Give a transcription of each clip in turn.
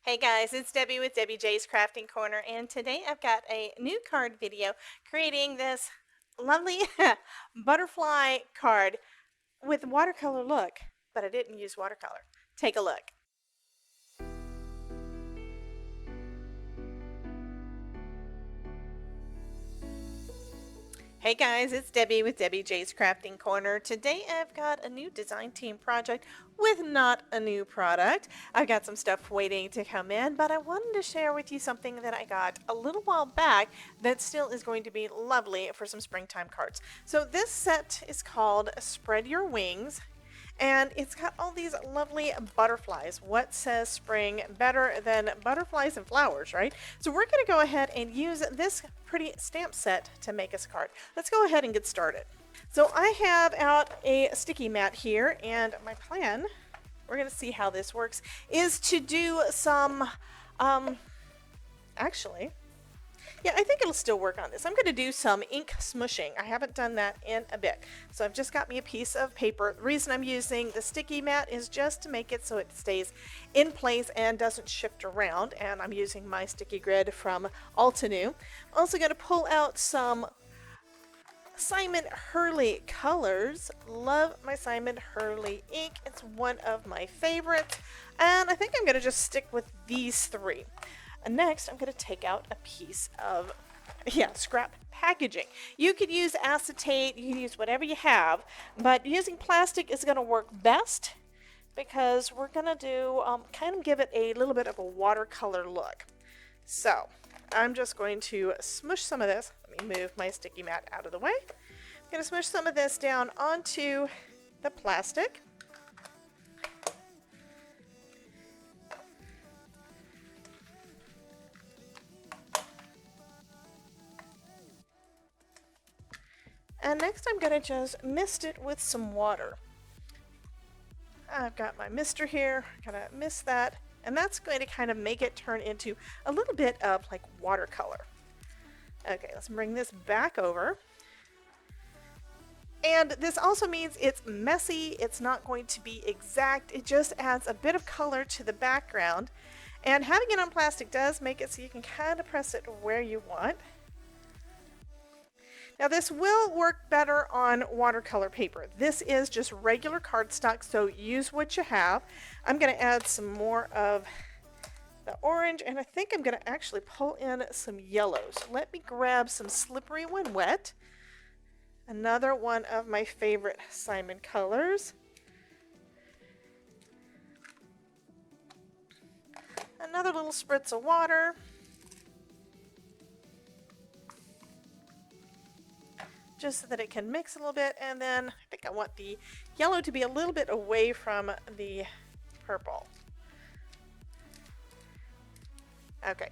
Hey guys, it's Debbie with Debbie J's Crafting Corner, and today I've got a new card video creating this lovely butterfly card with watercolor look, but I didn't use watercolor. Take a look. Hey guys, it's Debbie with Debbie J's Crafting Corner. Today I've got a new design team project with not a new product. I've got some stuff waiting to come in, but I wanted to share with you something that I got a little while back that still is going to be lovely for some springtime cards. So this set is called Spread Your Wings. And it's got all these lovely butterflies. What says spring better than butterflies and flowers, right? So we're going to go ahead and use this pretty stamp set to make us a card. Let's go ahead and get started. So I have out a sticky mat here, and my plan, we're going to see how this works, is to do some, actually, yeah, I think it'll still work on this. I'm going to do some ink smushing. I haven't done that in a bit. So I've just got me a piece of paper. The reason I'm using the sticky mat is just to make it so it stays in place and doesn't shift around. And I'm using my sticky grid from Altenew. I'm also going to pull out some Simon Hurley colors. Love my Simon Hurley ink. It's one of my favorites. And I think I'm going to just stick with these three. And next, I'm going to take out a piece of, scrap packaging. You could use acetate, you can use whatever you have, but using plastic is going to work best because we're going to do, kind of give it a little bit of a watercolor look. So, I'm just going to smush some of this. Let me move my sticky mat out of the way. I'm going to smush some of this down onto the plastic. And next I'm going to just mist it with some water. I've got my mister here, I'm going to mist that, and that's going to kind of make it turn into a little bit of like watercolor. Okay, let's bring this back over. And this also means it's messy, it's not going to be exact, it just adds a bit of color to the background. And having it on plastic does make it so you can kind of press it where you want. Now this will work better on watercolor paper. This is just regular cardstock, so use what you have. I'm going to add some more of the orange, and I think I'm going to actually pull in some yellows. Let me grab some Slippery When Wet. Another one of my favorite Simon colors. Another little spritz of water. Just so that it can mix a little bit, and then I think I want the yellow to be a little bit away from the purple. Okay,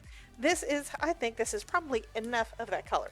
I think this is probably enough of that color.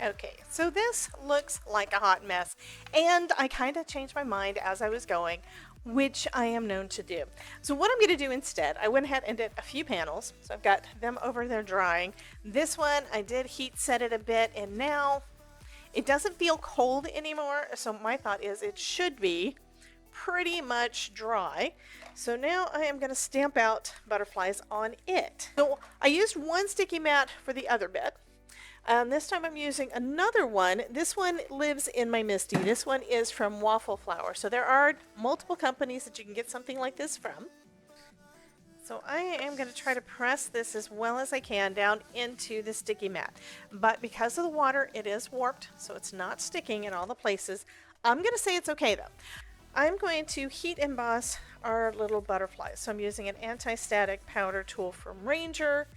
Okay, so this looks like a hot mess, and I kind of changed my mind as I was going, which I am known to do. So what I'm going to do instead, I went ahead and did a few panels, so I've got them over there drying. This one, I did heat set it a bit, and now it doesn't feel cold anymore, so my thought is it should be pretty much dry. So now I am going to stamp out butterflies on it. So I used one sticky mat for the other bit. This time I'm using another one. This one lives in my MISTI. This one is from Waffle Flower. So there are multiple companies that you can get something like this from. So I am going to try to press this as well as I can down into the sticky mat. But because of the water, it is warped, so it's not sticking in all the places. I'm going to say it's okay though. I'm going to heat emboss our little butterflies. So I'm using an anti-static powder tool from Ranger.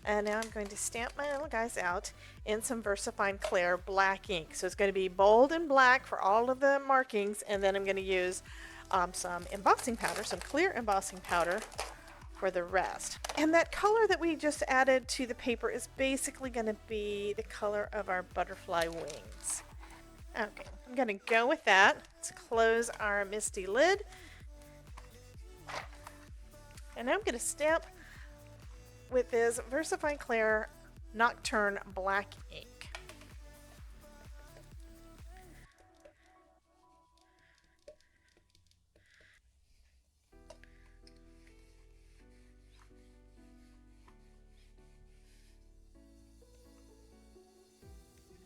And now I'm going to stamp my little guys out in some VersaFine Clear black ink. So it's going to be bold and black for all of the markings, and then I'm going to use some embossing powder, some clear embossing powder for the rest. And that color that we just added to the paper is basically going to be the color of our butterfly wings. Okay, I'm going to go with that. Let's close our MISTI lid. And now I'm going to stamp with this VersaFine Clair Nocturne Black ink.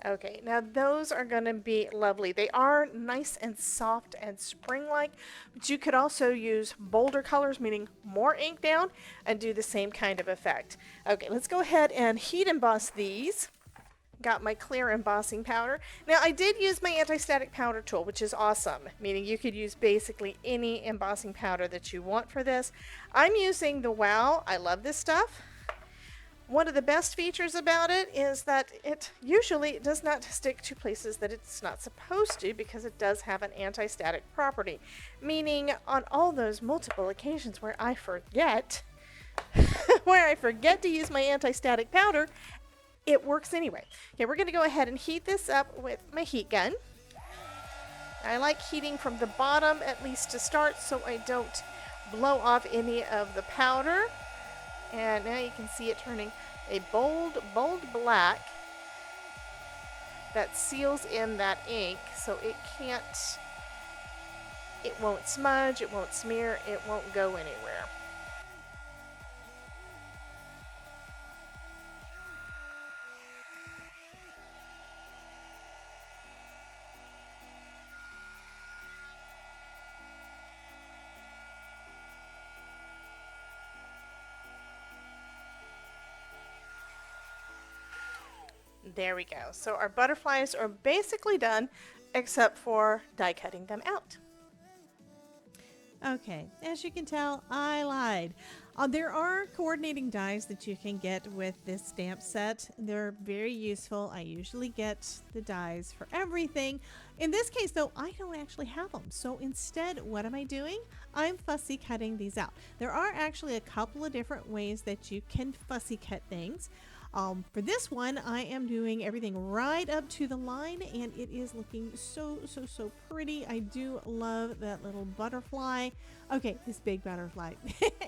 Okay, now those are going to be lovely. They are nice and soft and spring-like, but you could also use bolder colors, meaning more ink down, and do the same kind of effect. Okay, let's go ahead and heat emboss these. Got my clear embossing powder. Now, I did use my anti-static powder tool, which is awesome, meaning you could use basically any embossing powder that you want for this. I'm using the Wow. I love this stuff. One of the best features about it is that it usually does not stick to places that it's not supposed to, because it does have an anti-static property. Meaning on all those multiple occasions where I forget, to use my anti-static powder, it works anyway. Okay, we're going to go ahead and heat this up with my heat gun. I like heating from the bottom at least to start so I don't blow off any of the powder. And now you can see it turning a bold black that seals in that ink, so it won't smudge, it won't smear, it won't go anywhere. There we go. So our butterflies are basically done, except for die cutting them out. Okay, as you can tell, I lied. There are coordinating dies that you can get with this stamp set. They're very useful. I usually get the dies for everything. In this case, though, I don't actually have them. So instead, what am I doing? I'm fussy cutting these out. There are actually a couple of different ways that you can fussy cut things. For this one, I am doing everything right up to the line, and it is looking so pretty. I do love that little butterfly. Okay, this big butterfly.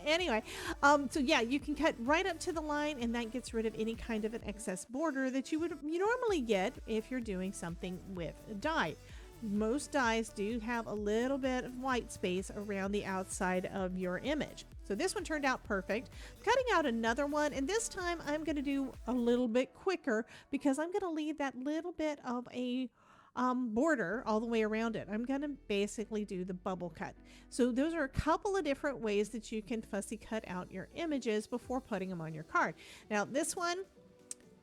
Anyway, so yeah, you can cut right up to the line, and that gets rid of any kind of an excess border that you normally get if you're doing something with a die. Most dies do have a little bit of white space around the outside of your image. So this one turned out perfect. I'm cutting out another one, and this time I'm going to do a little bit quicker because I'm going to leave that little bit of a border all the way around it. I'm going to basically do the bubble cut. So those are a couple of different ways that you can fussy cut out your images before putting them on your card. Now this one,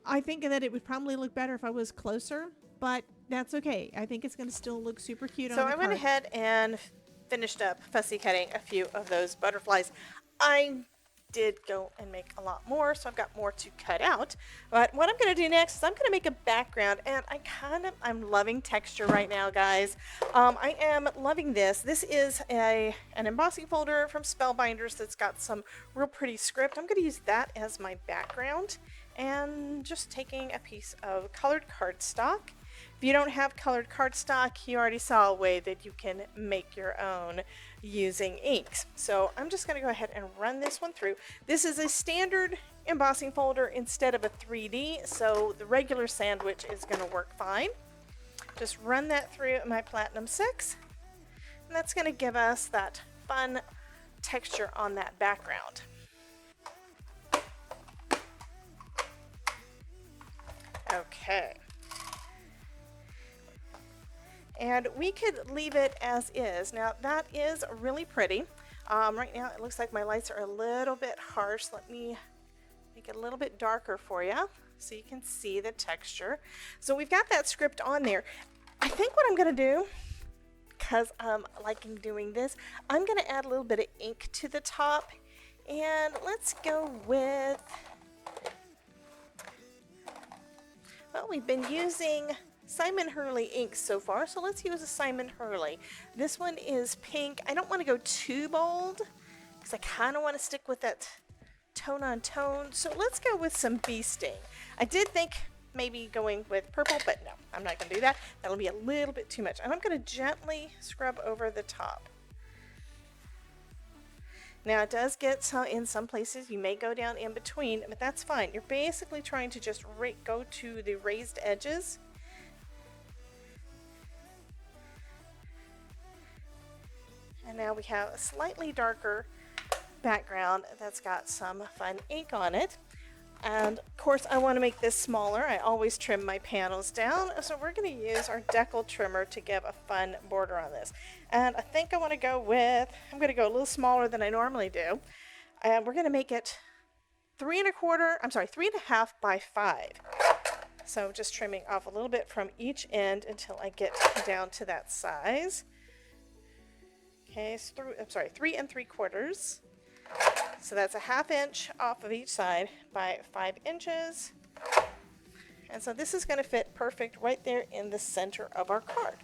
I think that it would probably look better if I was closer, but that's okay. I think it's going to still look super cute on the card. So I went ahead and finished up fussy cutting a few of those butterflies. I did go and make a lot more, so I've got more to cut out. But what I'm going to do next is I'm going to make a background, and I'm loving texture right now, guys. I am loving this. This is an embossing folder from Spellbinders that's got some real pretty script. I'm going to use that as my background, and just taking a piece of colored cardstock. If you don't have colored cardstock, you already saw a way that you can make your own using inks. So I'm just going to go ahead and run this one through. This is a standard embossing folder instead of a 3D, so the regular sandwich is going to work fine. Just run that through my Platinum 6, and that's going to give us that fun texture on that background. Okay. And we could leave it as is. Now that is really pretty. Right now it looks like my lights are a little bit harsh. Let me make it a little bit darker for you so you can see the texture. So we've got that script on there. I think what I'm going to do, because I'm liking doing this, I'm going to add a little bit of ink to the top. And let's go with, well, we've been using Simon Hurley inks so far, so let's use a Simon Hurley. This one is pink. I don't want to go too bold because I kind of want to stick with that tone on tone. So let's go with some bee sting. I did think maybe going with purple, but no, I'm not going to do that. That'll be a little bit too much. And I'm going to gently scrub over the top. Now it does get some, in some places you may go down in between, but that's fine. You're basically trying to just go to the raised edges. And now we have a slightly darker background that's got some fun ink on it. And of course I want to make this smaller. I always trim my panels down, so we're going to use our decal trimmer to give a fun border on this. And I think I want to go with, I'm going to go a little smaller than I normally do. And we're going to make it 3.5 by 5. So just trimming off a little bit from each end until I get down to that size. Okay, so 3 3/4. So that's a 1/2 inch off of each side by 5 inches. And so this is going to fit perfect right there in the center of our card.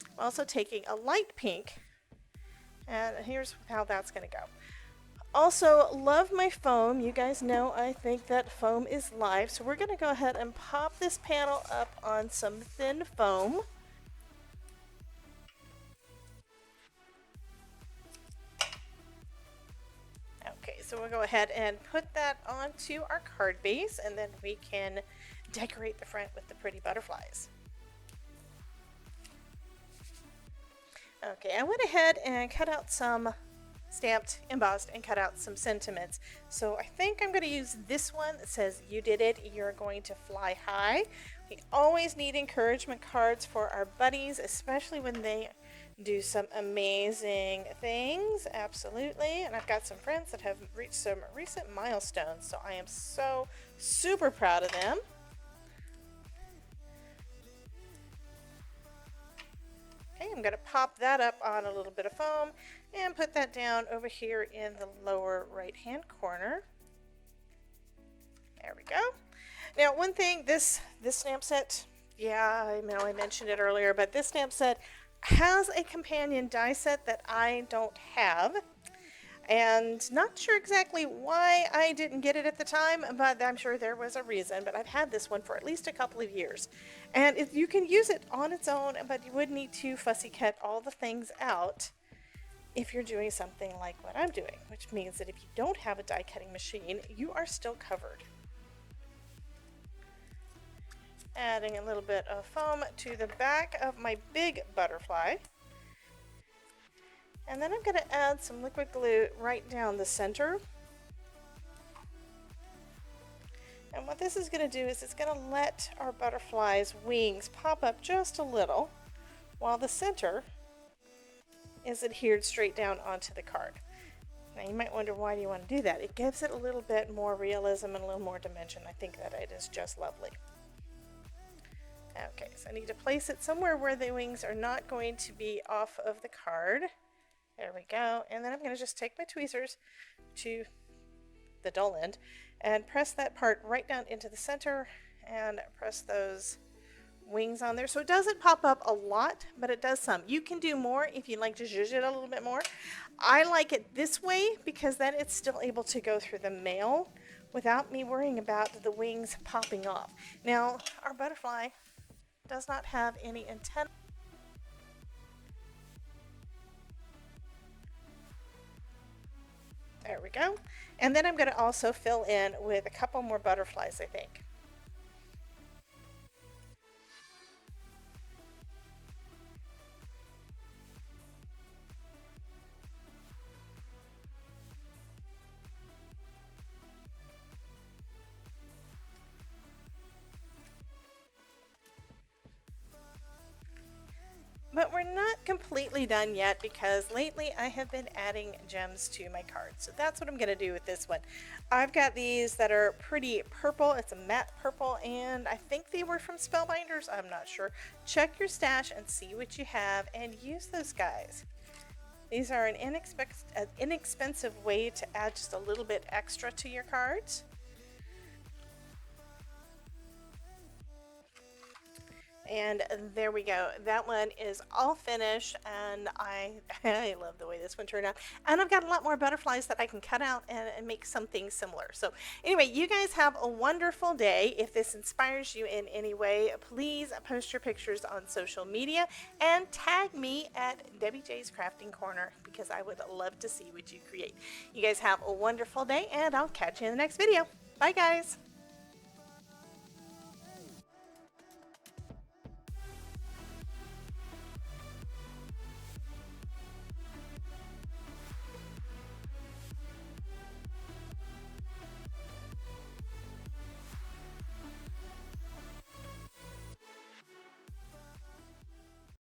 I'm also taking a light pink, and here's how that's going to go. Also, love my foam. You guys know I think that foam is life. So we're going to go ahead and pop this panel up on some thin foam. Okay, so we'll go ahead and put that onto our card base, and then we can decorate the front with the pretty butterflies. Okay, I went ahead and cut out some stamped, embossed, and cut out some sentiments. So I think I'm going to use this one that says, "You did it, you're going to fly high." We always need encouragement cards for our buddies, especially when they do some amazing things. Absolutely. And I've got some friends that have reached some recent milestones, so I am so super proud of them. Okay, I'm going to pop that up on a little bit of foam and put that down over here in the lower right hand corner. There we go. Now, one thing, this stamp set, yeah, I know I mentioned it earlier, but this stamp set has a companion die set that I don't have, and not sure exactly why I didn't get it at the time, but I'm sure there was a reason. But I've had this one for at least a couple of years, and you can use it on its own, but you would need to fussy cut all the things out if you're doing something like what I'm doing, which means that if you don't have a die cutting machine, you are still covered. Adding a little bit of foam to the back of my big butterfly. And then I'm going to add some liquid glue right down the center. And what this is going to do is it's going to let our butterfly's wings pop up just a little, while the center is adhered straight down onto the card. Now you might wonder, why do you want to do that? It gives it a little bit more realism and a little more dimension. I think that it is just lovely. Okay, so I need to place it somewhere where the wings are not going to be off of the card. There we go. And then I'm going to just take my tweezers to the dull end and press that part right down into the center and press those wings on there. So it doesn't pop up a lot, but it does some. You can do more if you like to zhuzh it a little bit more. I like it this way because then it's still able to go through the mail without me worrying about the wings popping off. Now, our butterfly does not have any antenna. There we go. And then I'm going to also fill in with a couple more butterflies, I think. But we're not completely done yet, because lately I have been adding gems to my cards. So that's what I'm going to do with this one. I've got these that are pretty purple. It's a matte purple, and I think they were from Spellbinders. I'm not sure. Check your stash and see what you have and use those guys. These are an inexpensive way to add just a little bit extra to your cards. And there we go. That one is all finished, and I I love the way this one turned out. And I've got a lot more butterflies that I can cut out and make something similar. So anyway, you guys have a wonderful day. If this inspires you in any way, please post your pictures on social media and tag me at Debbie J's Crafting Corner, because I would love to see what you create. You guys have a wonderful day, and I'll catch you in the next video. Bye, guys.